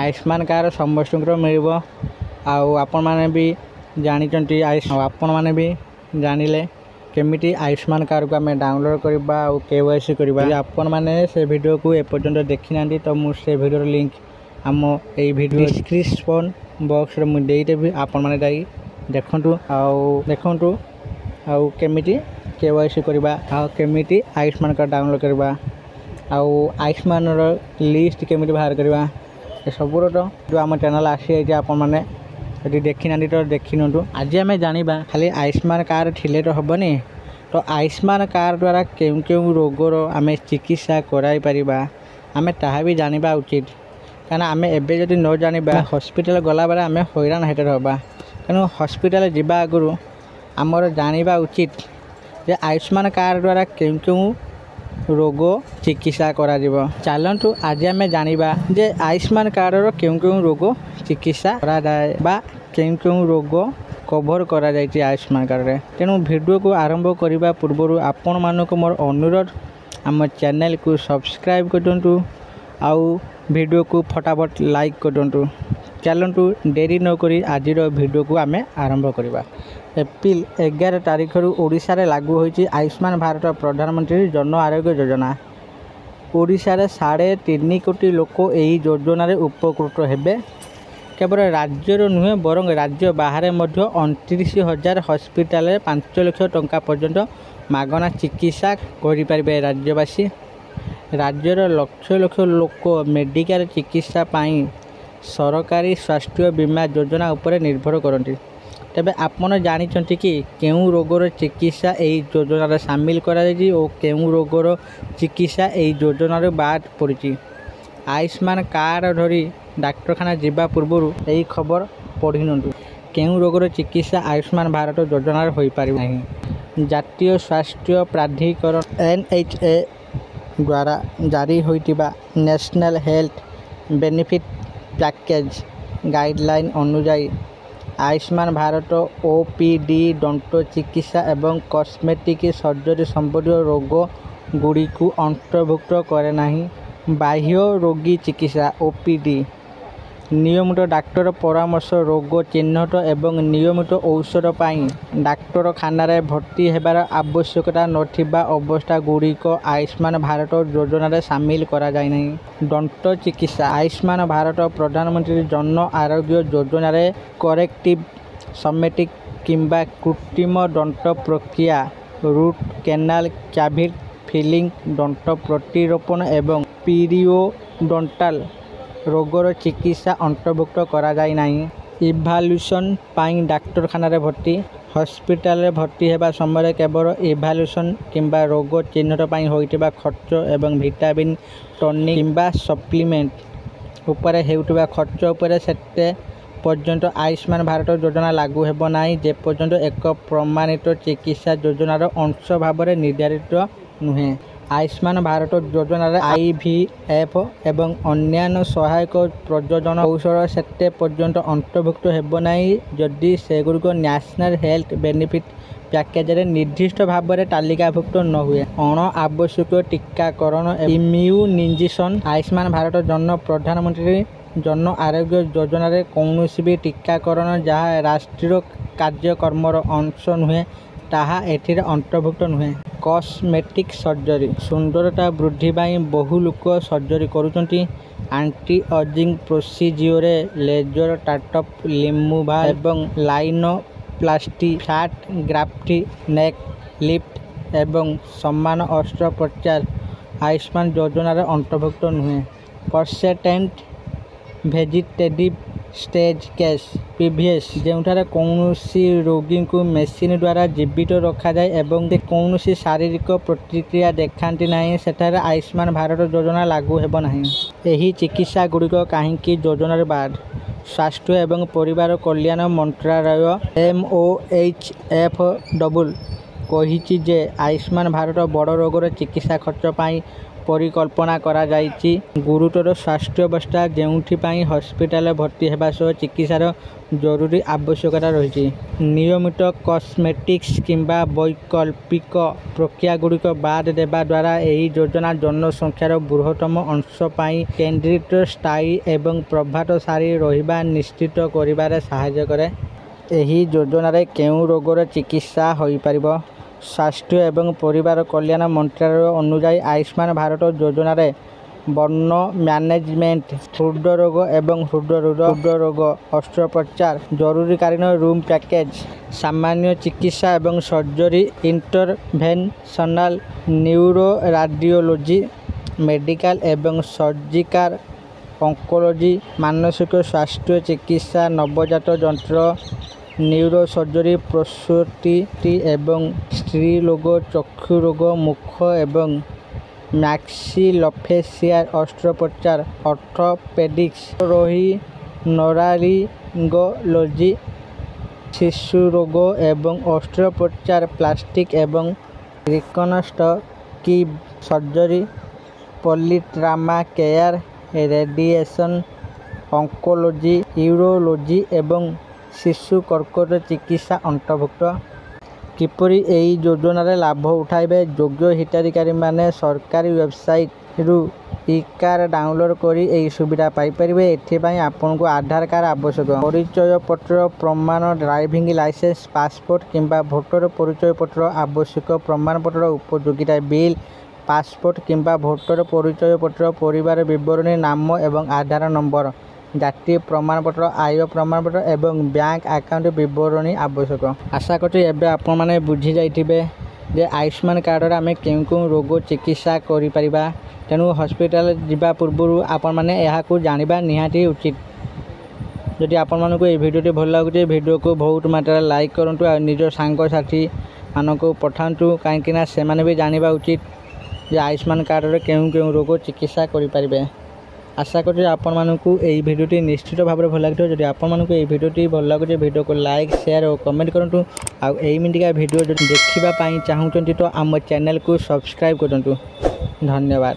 Ayushman card समस्त मिल आपण मैंने भी जानी आपण मैंने भी जानिले केमिटी आयुष्मान कार्ड को आम डाउनलोड करवा और KYC करवा। आपण मैंने से वीडियो को एपर्यंत देखी ना तो मुझे वीडियो लिंक आम ये वीडियो डिस्क्रिप्शन बॉक्स में देदेवी आपण मैंने जाई देखु आउ केमिटी KYC करवा आउ केमिटी आयुष्मान कार्ड डाउनलोड करवा आउ आयुष्मान लिस्ट केमिटी बाहर करवा ये सबूर जो आम चैनल आसी आपण मैंने यदि देखी ना तो देखी नु। आज आम जाना खाली आयुष्मान कार्ड थिले तो हेनी तो आयुष्मान कार्ड द्वारा केउ केउ रोगर आम चिकित्सा कराई परिबा आम ताहा भी जानिबा उचित कारण आम एबे जदि न जानिबा हॉस्पिटल गला बेले आम हैरान हेटर हबा तेणु हॉस्पिटल जिबा आगुरु आमर जानिबा उचित जे आयुष्मान कार्ड द्वारा केउ केउ रोग चिकित्सा करा जीवो। चलतु आज आम जानिबा जे आयुष्मान कार्ड रो केउ केउ रोग चिकित्सा करा जाए बा केउ केउ रोग कभर करा जायछि आयुष्मान कार्ड रे। तेणु वीडियो को आरंभ करने पूर्व आपण मानक मोर अनुरोध आम चैनल को सब्सक्राइब करदंतु आउ वीडियो को फटाफट लाइक करदंतु। चलतु देरी न करी आज वीडियो को आम आरंभ करवा। एप्रिल 11 तारिख ओडिशा रे लागू होइछि आयुष्मान भारत प्रधानमंत्री जन आरोग्य योजना। ओडिशा रे 3.5 कोटी लोक एही योजना रे उपकृत हेबे। केवल राज्य नुहे बरं राज्य बाहर 29,000 हॉस्पिटल 5 लाख टंका पर्यंत मागना चिकित्सा करें राज्यवासी। राज्यर लक्ष लक्ष लोक मेडिकल चिकित्सा पाई सरकारी स्वास्थ्य बीमा योजना उपर निर्भर करती। तेबे आपण जानिछंती कि केउ रोगर चिकित्सा एही योजना सामिल करा जायछि और केउ रोगर चिकित्सा एही योजना बाद पड़ी। आयुष्मान कार्ड धरी डाक्तरखाना जिबा पूर्व यही खबर पढ़ी नंतु केउ रोगर चिकित्सा आयुष्मान भारत योजना हो पारि नाही। जातीय स्वास्थ्य प्राधिकरण NHA द्वारा जारी होइतिबा national health benefit package guideline अनुसार आयुष्मान भारत OPD दंत चिकित्सा एवं कॉस्मेटिक सर्जरी संबंधी रोग गुड़ी को अंतर्भुक्त करे नाही। बाह्य रोगी चिकित्सा OPD नियमित डाक्तर परामर्श रोग चिन्हट एवं नियमित औषध पाई डाक्तरखाना भर्ती हेबार आवश्यकता नथिबा अवस्था गुड़िक आयुष्मान भारत योजना सामिल करा जाय नाही। दंत चिकित्सा आयुष्मान भारत प्रधानमंत्री जन आरोग्य योजना करेक्टिव समेटिक किंबा कृत्रिम दंत प्रक्रिया रूट कैनाल कैविटी फिलिंग दंत प्रतिरोपण एवं पीरियोडोंटाल रोगर चिकित्सा अंतर्भुक्त करा जाय नाही। इभाल्यूशन पाई डाक्तरखाना भर्ती हॉस्पिटल भर्ती हेबा समय केवल इभाल्यूशन किंबा रोग चिन्हट पाई होइतिबा खर्च एवं विटामिन टॉनिक किंबा सप्लीमेंट उपरे हेउतिबा खर्च उपरे सेते पर्यंत आयुष्मान भारत योजना लागू हेबो नाही जे पर्यंत एक प्रमाणित चिकित्सा योजनार अंश भाव निर्धारित नुहे। आयुष्मान भारत योजना IVF एवं अन्यान्य सहायक प्रयोजन औषध सेते पर्यंत अंतर्भुक्त हेबो नाही जदि सेगुड़िक नेशनल हेल्थ बेनिफिट पैकेज रे निर्दिष्ट भाव में तालिकाभुक्त न हुए। अण आवश्यक टीकाकरण इम्यूनाइजेशन आयुष्मान भारत जन प्रधानमंत्री जन आरोग्य योजना रे कौनसी भी टीकाकरण जहाँ राष्ट्रीय कार्यक्रम अंश नुहे ताहा एथिरे अंतर्भुक्त नुहे। कॉस्मेटिक सर्जरी सुंदरता वृद्धि पाई बहु लोक सर्जरी करुचंती। Anti ageing procedure laser tattoo removal एवं लाइनोप्लास्टी फैट ग्राफ्टी नेक लिफ्ट एवं समान अस्त्रोपचार आयुष्मान योजना अंतर्भुक्त नुहे। परसेंटेंट vegetative stage case PVS Jothar कौनसी रोगी को मेसीन द्वारा जीवित रखा जाए एवं कौनसी शारीरिक प्रतिक्रिया देखाती नहीं सेठारे आयुष्मान भारत योजना लागू हेबो नहीं। एही चिकित्सा गुड़िक कहीं योजनार बाद स्वास्थ्य एवं परिवार कल्याण मंत्रालय MOHFW कहिछि जे आयुष्मान भारत बड़ रोगर चिकित्सा खर्च पाई परिकल्पना करा जाइछि। गुरुतर स्वास्थ्य अवस्था जेउथिपाई हस्पिटाल भर्ती हेबा सह चिकित्सार जरूरी आवश्यकता रही। नियमित कॉस्मेटिक्स किंबा वैकल्पिक प्रक्रिया गुड़िक बाद देवा द्वारा यही योजना जनसंख्यार बृहत्तम अंश पाई केंद्रित स्थायी एवं प्रभावशाली रहिबा निश्चित करिबारे सहायता करे। एही योजना रे केउ रोगर चिकित्सा होई परिबो। स्वास्थ्य एवं परिवार कल्याण मंत्रालय अनुसार आयुष्मान भारत योजना रे बर्न मैनेजमेंट, हृदरोग एवं हृदरोग अस्त्रोपचार, जरूरीकालीन रूम पैकेज, सामान्य चिकित्सा एवं surgery, interventional neuro radiology, medical एवं सर्जिकल ऑन्कोलॉजी, मानसिक स्वास्थ्य चिकित्सा, नवजात जंत्र, न्यूरो सर्जरी, प्रसूति एवं स्त्री रोग, चक्षु रोग, मुख एवं मैक्सिलोफेशियल अस्त्रोपचार, ऑर्थोपेडिक्स, रोही नोरारिंगोलॉजी, शिशु रोग एवं अस्त्रोपचार, प्लास्टिक एवं reconstructive surgery, polytrauma care, radiation oncology, urology एवं शिशु कर्कट चिकित्सा अंतर्भुक्त। किपरि एही योजनार लाभ उठाइबे? योग्य हिताधिकारी माने सरकारी वेबसाइट रु ई कार्ड डाउनलोड करी एही सुविधा पाई परिबे। एथिपाई आपनको आधार कार्ड आवश्यक, परिचय पत्र प्रमाण, ड्राइविंग लाइसेंस, पासपोर्ट किंबा भोटर परिचय पत्र आवश्यक, प्रमाणपत्र उपयोगिता बिल, पासपोर्ट किंबा भोटर परिचय पत्र, परिवार विवरणी, नाम एवं आधार नंबर, जातीय प्रमाणपत्र, आय प्रमाणपत्र एवं बैंक अकाउंट विवरणी आवश्यक। आशा करछि एबे आपण माने बुझी जाइथिबे जे आयुष्मान कार्ड रे आमे केउ रोग चिकित्सा करि परिबा। तेणु हॉस्पिटल जिबा पूर्व आपण माने एहा को जानिबा निहाती उचित। जदि आपण मानको ए भिडियोटी भल लागुचे भिडियो को बहुत मात्रा लाइक करंतु आ निज सांग साथी मानको पठांतु, काहेकि ना से माने भी जानिबा उचित जे आयुष्मान कार्ड रे केउ रोग चिकित्सा करि परिबे। आशा करूँ आपण मानकु एही भिडियोटी निश्चित भाव में भल लगे। जदि आपण मानकु एही भिडियोटी भल लगे भिडियो को लाइक, शेयर और कमेंट करंतु। आ एही मिंटिका भिडियो जदि देखिबा पई चाहुचंती तो आम चैनल को सब्सक्राइब करंतु। धन्यवाद।